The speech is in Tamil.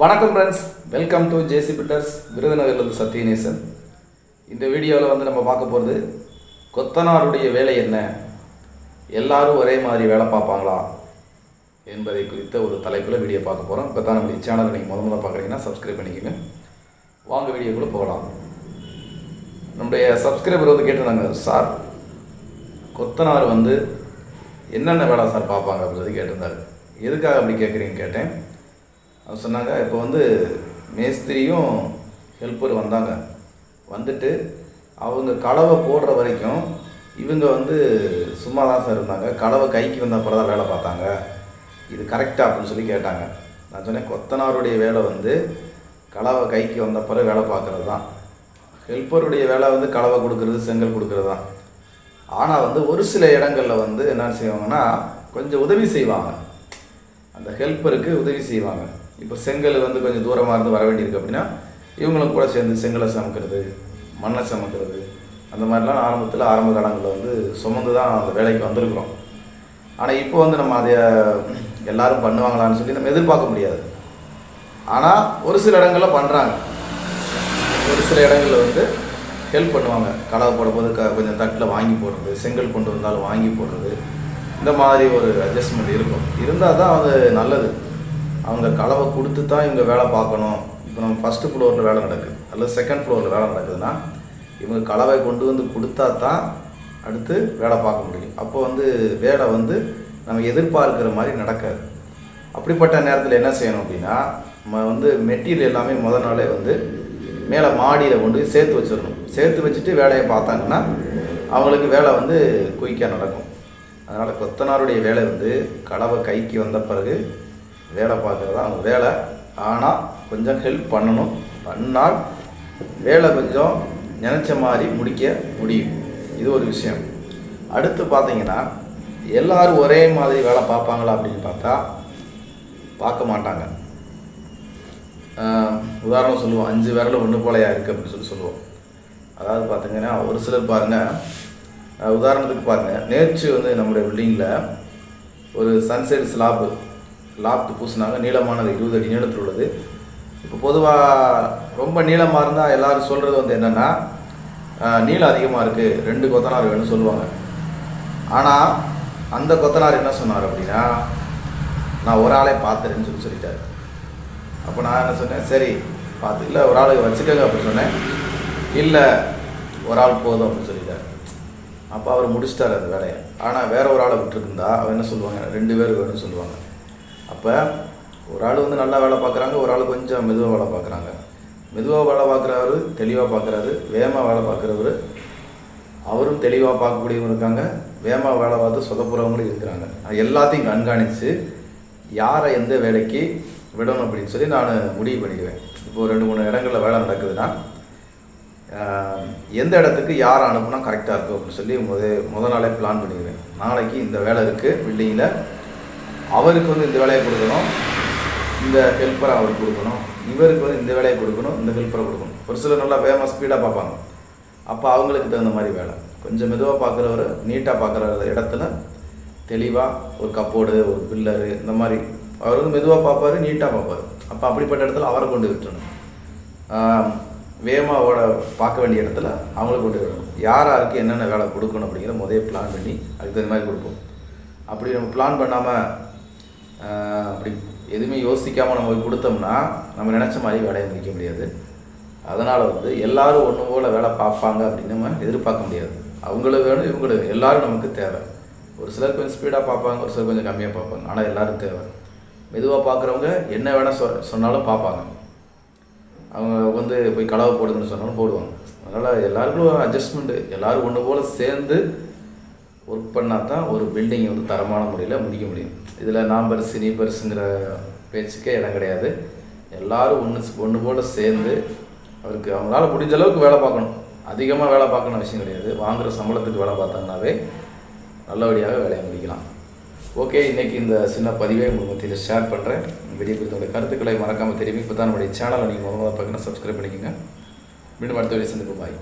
வணக்கம் friends, welcome to JC Bitters. விருதுநகர்லேருந்து சத்யநேசன். இந்த வீடியோவில் நம்ம பார்க்க போகிறது கொத்தனாருடைய வேலை என்ன, எல்லாரும் ஒரே மாதிரி வேலை பார்ப்பாங்களா என்பதை குறித்த ஒரு தலைப்பில் வீடியோ பார்க்க போகிறோம். இப்போ தான் நம்முடைய சேனலை நீங்கள் முதல்ல பார்க்குறீங்கன்னா சப்ஸ்கிரைப் பண்ணிக்கோங்க. வாங்க வீடியோக்குள்ளே போகலாம். நம்முடைய சப்ஸ்கிரைபர் கேட்டிருந்தாங்க, சார் கொத்தனார் என்னென்ன வேலை சார் பார்ப்பாங்க அப்படின்னு சொல்லி கேட்டிருந்தாரு. எதுக்காக அப்படி கேட்குறீங்கன்னு கேட்டேன். அவர் சொன்னாங்க, இப்போ மேஸ்திரியும் ஹெல்ப்பர் வந்தாங்க, வந்துட்டு அவங்க கலவை போடுற வரைக்கும் இவங்க சும்மா தான் சார் இருந்தாங்க. கலவை கைக்கு வந்த அப்புறம் தான் வேலை பார்த்தாங்க. இது கரெக்டாக அப்படின்னு சொல்லி கேட்டாங்க. நான் சொன்னேன், கொத்தனாருடைய வேலை கலவை கைக்கு வந்த அப்புறம் வேலை பார்க்குறது தான். ஹெல்ப்பருடைய வேலை கலவை கொடுக்கறது, செங்கல் கொடுக்கறது தான். ஆனால் ஒரு சில இடங்களில் என்ன செய்வாங்கன்னா, கொஞ்சம் உதவி செய்வாங்க. அந்த ஹெல்ப்பருக்கு உதவி செய்வாங்க. இப்போ செங்கல் கொஞ்சம் தூரமாக இருந்து வர வேண்டியிருக்கு அப்படின்னா இவங்களும் கூட சேர்ந்து செங்கலை சமைக்கிறது, மண்ணை சமைக்கிறது, அந்த மாதிரிலாம் ஆரம்ப காலங்களில் சுமந்து தான் அந்த வேலைக்கு வந்திருக்கிறோம். ஆனால் இப்போ நம்ம அதை எல்லோரும் பண்ணுவாங்களான்னு சொல்லி நம்ம எதிர்பார்க்க முடியாது. ஆனால் ஒரு சில இடங்களில் பண்ணுறாங்க. ஒரு சில இடங்களில் ஹெல்ப் பண்ணுவாங்க. கலவை போடும்போது கொஞ்சம் தட்டில் வாங்கி போடுறது, செங்கல் கொண்டு வந்தாலும் வாங்கி போடுறது, இந்த மாதிரி ஒரு அட்ஜஸ்ட்மெண்ட் இருக்கும். இருந்தால் தான் அது நல்லது. அவங்க கலவை கொடுத்து தான் இவங்க வேலை பார்க்கணும். இப்போ நம்ம ஃபஸ்ட்டு ஃப்ளோரில் வேலை நடக்குது அல்லது செகண்ட் ஃப்ளோரில் வேலை நடக்குதுன்னா இவங்க கலவை கொண்டு கொடுத்தா தான் அடுத்து வேலை பார்க்க முடியும். அப்போ வேலை நம்ம எதிர்பார்க்குற மாதிரி நடக்காது. அப்படிப்பட்ட நேரத்தில் என்ன செய்யணும் அப்படின்னா, நம்ம மெட்டீரியல் எல்லாமே முதல் நாளே மேலே மாடியில் கொண்டு போய் சேர்த்து வச்சிடணும். சேர்த்து வச்சுட்டு வேலையை பார்த்தாங்கன்னா அவங்களுக்கு வேலை குயிக்காக நடக்கும். அதனால் கொத்தனாருடைய வேலை கலவை கைக்கு வந்த பிறகு வேலை பார்க்குறது தான் அவங்க வேலை. ஆனால் கொஞ்சம் ஹெல்ப் பண்ணணும். பண்ணால் வேலை கொஞ்சம் நினச்ச மாதிரி முடிக்க முடியும். இது ஒரு விஷயம். அடுத்து பார்த்தீங்கன்னா, எல்லோரும் ஒரே மாதிரி வேலை பார்ப்பாங்களா அப்படின்னு பார்த்தா பார்க்க மாட்டாங்க. உதாரணம் சொல்லுவோம், 5 விரல் ஒன்று போலையா இருக்குது அப்படின்னு சொல்லுவோம். அதாவது பார்த்தீங்கன்னா, ஒரு சிலர் பாருங்கள், உதாரணத்துக்கு பாருங்கள், நேற்று நம்முடைய பில்டிங்கில் ஒரு சன்சைட் லாப்ட் பூசினாங்க. நீளமானது 20 அடி நீளத்தில் உள்ளது. இப்போ பொதுவாக ரொம்ப நீளமாக இருந்தால் எல்லோரும் சொல்கிறது என்னென்னா, நீளம் அதிகமாக இருக்குது, 2 கொத்தனார் வேணும்னு சொல்லுவாங்க. ஆனால் அந்த கொத்தனார் என்ன சொன்னார் அப்படின்னா, நான் ஒரு ஆளே பார்த்துறேன்னு சொல்லிட்டார். அப்போ நான் என்ன சொன்னேன், சரி பார்த்து இல்லை ஒரு ஆளுக்கு வச்சுக்கோங்க அப்படின்னு சொன்னேன். இல்லை ஒரு ஆள் போதும் அப்படின்னு சொல்லிட்டார். அப்போ அவர் முடிச்சிட்டார் அந்த வேலையை. ஆனால் வேறு ஒரு ஆளை விட்டுருக்குந்தா அவன் என்ன சொல்லுவாங்க, 2 பேர் வேணும்னு சொல்லுவாங்க. அப்போ ஒரு ஆள் நல்லா வேலை பார்க்குறாங்க, ஒரு ஆள் கொஞ்சம் மெதுவாக வேலை பார்க்குறாங்க. மெதுவாக வேலை பார்க்குறவர் தெளிவாக பார்க்குறாரு, வேகமாக வேலை பார்க்குறவர் அவரும் தெளிவாக பார்க்கக்கூடியவங்க இருக்காங்க, வேகமாக வேலை பார்த்து சொதப்புறவங்களும் இருக்கிறாங்க. எல்லாத்தையும் கண்காணித்து யாரை எந்த வேலைக்கு விடணும் அப்படின்னு சொல்லி நான் முடிவு பண்ணிடுவேன். இப்போது 2-3 இடங்களில் வேலை நடக்குதுன்னா எந்த இடத்துக்கு யாரை அனுப்புனா கரெக்டாக இருக்கும் அப்படின்னு சொல்லி முதல் நாளே பிளான் பண்ணிடுவேன். நாளைக்கு இந்த வேலை இருக்குது பில்டிங்கில், அவருக்கு இந்த வேலையை கொடுக்கணும், இந்த ஹெல்ப்பரை அவருக்கு கொடுக்கணும், இவருக்கு இந்த வேலையை கொடுக்கணும், இந்த ஹெல்ப்பரை கொடுக்கணும். ஒரு சிலர் நல்லா வேகமாக ஸ்பீடாக பார்ப்பாங்க. அப்போ அவங்களுக்கு தகுந்த மாதிரி வேலை. கொஞ்சம் மெதுவாக பார்க்குறவர், நீட்டாக பார்க்குற இடத்துல தெளிவாக ஒரு கப்போர்டு, ஒரு பில்லரு, இந்த மாதிரி அவர் மெதுவாக பார்ப்பார், நீட்டாக பார்ப்பார். அப்போ அப்படிப்பட்ட இடத்துல அவரை கொண்டு விட்டுறணும். வேகமாக பார்க்க வேண்டிய இடத்துல அவங்களுக்கு கொண்டு விடணும். யாருக்கு என்னென்ன வேலை கொடுக்கணும் அப்படிங்கிற முதல்ல பிளான் பண்ணி அதுக்கு தகுந்த மாதிரி கொடுப்போம். அப்படி நம்ம பிளான் பண்ணாமல் அப்படி எதுவுமே யோசிக்காமல் நம்ம போய் கொடுத்தோம்னா நம்ம நினச்ச மாதிரி வேலையை முடிக்க முடியாது. அதனால் எல்லோரும் ஒன்று போல் வேலை பார்ப்பாங்க அப்படின்னு நம்ம எதிர்பார்க்க முடியாது. அவங்களுக்கு வேணும், இவங்களுக்கு எல்லோரும் நமக்கு தேவை. ஒரு சிலர் கொஞ்சம் ஸ்பீடாக பார்ப்பாங்க, ஒரு சிலர் கொஞ்சம் கம்மியாக பார்ப்பாங்க. ஆனால் எல்லோரும் தேவை. மெதுவாக பார்க்குறவங்க என்ன வேணால் சொன்னாலும் பார்ப்பாங்க. அவங்க போய் கலவை போடுங்கன்னு சொன்னாலும் போடுவாங்க. அதனால் எல்லாருக்கும் அட்ஜஸ்ட்மெண்ட்டு, எல்லோரும் ஒன்று போல் சேர்ந்து ஒர்க் பண்ணால் தான் ஒரு பில்டிங்கை தரமான முறையில் முடிக்க முடியும். இதில் நான் பெருசு நீ பெருசுங்கிற பேச்சுக்கே இடம் கிடையாது. எல்லோரும் ஒன்று போல் சேர்ந்து அவருக்கு அவங்களால முடிஞ்ச அளவுக்கு வேலை பார்க்கணும். அதிகமாக வேலை பார்க்கணும் அவசியம் கிடையாது. வாங்குகிற சம்பளத்துக்கு வேலை பார்த்தாங்கனாவே நல்லபடியாக வேலையை முடிக்கலாம். ஓகே, இன்றைக்கி இந்த சின்ன பதிவை உங்களுக்கு மத்தியில் ஷேர் பண்ணுறேன். வீடியோ குறித்த கருத்துக்களை மறக்காமல் தெரியும். இப்போ தான் நம்முடைய சேனலை நீங்கள் முதல்ல பார்க்கணும், சப்ஸ்கிரைப் பண்ணிக்கோங்க. மீண்டும் அடுத்த வீடியோ சந்திப்போம். பாய்.